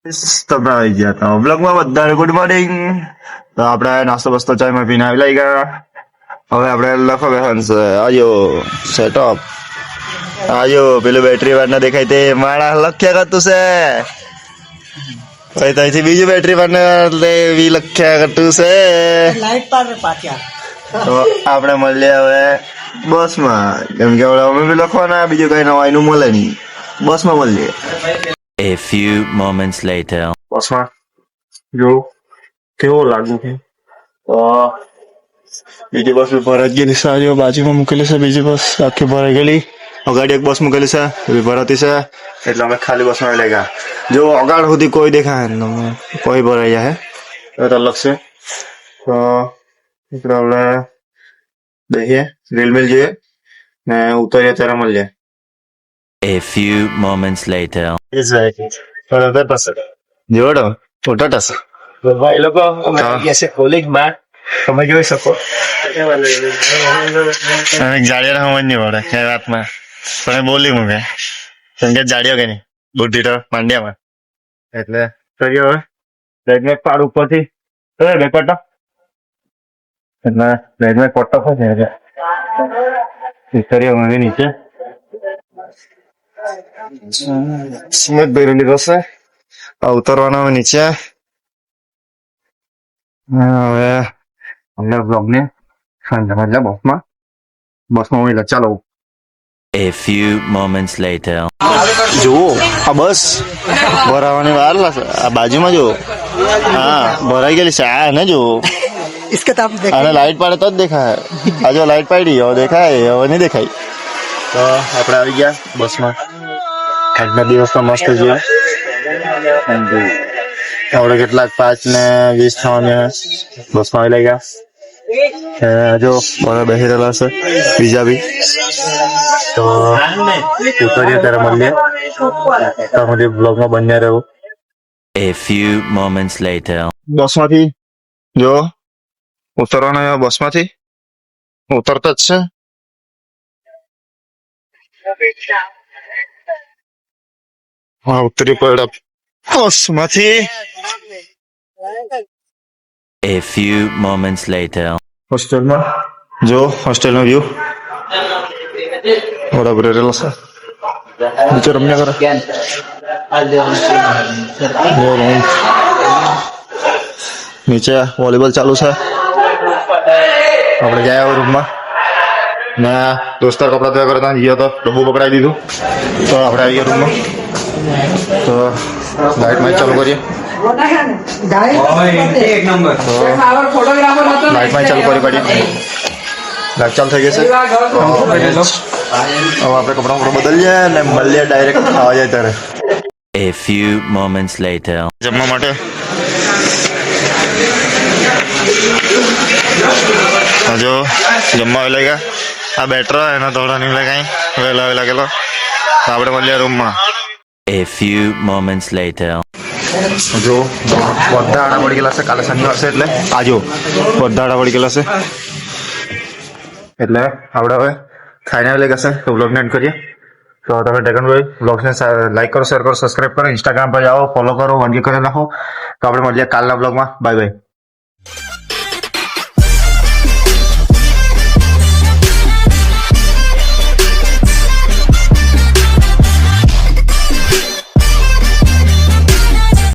તમે આવી ગયા હતા બ્લોગમાં બધાને ગુડ મોર્નિંગ. તો આપણે નાસ્તો બસ્તો ચાયમાં પીને આવી લઈ ગયા. હવે આપણે લખો બેહન છે આયો સેટઅપ આયો પેલું બેટરી વાળા દેખાય તે માળા લખ્યા કરતું છે. પછી ત્યાંથી બીજું બેટરી વાળા એવી લખ્યા કરતું છે. લાઈટ પાડે પાછા તો આપણે મળીએ હવે બસમાં, કેમ કે હવે અમે બી લખવાના, બીજું કઈ નવાઈનું મળે નહીં. બસમાં મળીએ. A few moments later. બસમાં જો કેવો લાગુ છે. તો બીજી બસ ભરાઈ ગયેલી સારીઓ બાજુમાં મૂકેલી છે. બીજી બસ આખી ભરાઈ ગયેલી. અગાડી એક બસ મૂકેલી છે એ ભરાતી છે, એટલે અમે ખાલી બસમાં લઈ ગયા. જો અગાડ સુધી કોઈ દેખાય તમને કોઈ ભરાઈ જાય એ તો અલગ છે. તો આપણે બેસીએ, રીલ મિલ જોઈએ ને ઉતરીએ ત્યારે મળીએ. A few moments later. જોડો ફોટો ટસ ભાઈ લોકો કોલેજમાં તમે જોઈ શકો જાડિયા સમજ નહીં પડે કઈ વાતમાં, પણ બોલી મૂકે કેમ કે જાડિયો કે નહીં બુદ્ધિ તો માંડ્યામાં. એટલે કર્યો હવે રેડમેક પાડ ઉપરથી બેકવટો એટલે રેડમેક પટ્ટો છે કર્યો હવે નીચે સ્મિત ભરેલી બસે ઉતરવાના નીચે. હવે અમને બ્લોગ ને બસમાં હોય ચાલો. A few moments later. જુઓ આ બસ ભરાવાની વાર લાગશે. આ બાજુમાં જુઓ, હા ભરાઈ ગયેલી છે. આ ને જુઓ આને લાઈટ પાડે તો જ દેખાય. આ જો લાઈટ પાડી હવે દેખાય, હવે નહીં દેખાય. તો આપણે આવી ગયા બસમાં. આજના દિવસમાં મસ્ત જોઈએ. આપણે કેટલાક 5 ને 20 થવાની બસમાં આવી લઈ ગયા. જો બધા બેસી રહેલા છે બીજા બી. તો ઉતરીએ ત્યારે મળીએ. તમારી બ્લોગમાં બન્યા રહેવું. A few moments later. બસમાંથી જો ઉતરવાના બસમાંથી ઉતરતા જ છે. હા ઉતરી પડ્યા બસમાંથી. A few moments later. હોસ્ટેલમાં જો હોસ્ટેલનો વ્યૂ બરાબર રહેલો છે. નીચે રમ્યા કરે. નીચે વોલીબોલ ચાલુ છે. આપણે ગયા રૂમમાં ને દોસ્તાર કપડા તૈયાર કરતા ગયો તો ડબ્બુ પકડાવી દીધું. તો આપણે આવી ગયા રૂમમાં. તો લાઈટ માઇટ ચાલુ કરીએ. લાઈટ માઇટ ચાલુ કરી પાડીએ. લાઈટ ચાલુ થઈ ગઈ છે. હવે આપણે કપડા બદલીએ ને મળીએ ડાયરેક્ટ ખાવા જાય ત્યારે. A few moments later. જમવા માટે જો જમવા લઈ ગયા. આ બેટર એના દોડા નહીં લગાય વહેલા લાગેલો. આપણે મળીએ રૂમમાં. A few moments later. જો બધા આડા પડી ગયેલા છે. કાલે શનિવાર છે એટલે આજો બધા આડા પડી ગયેલા છે. એટલે આપણે હવે ખાઈને લઈ ગયા છે. તો બ્લોગને એન્ડ કરીએ. તો તમે ડ્રેગનભાઈ બ્લોગ્સને લાઈક કરો, શેર કરો, સબસ્ક્રાઈબ કરો, ઇન્સ્ટાગ્રામ પર જાઓ, ફોલો કરો, વાનગી કરી નાખો. તો આપણે મળીએ કાલના બ્લોગમાં. Bye bye.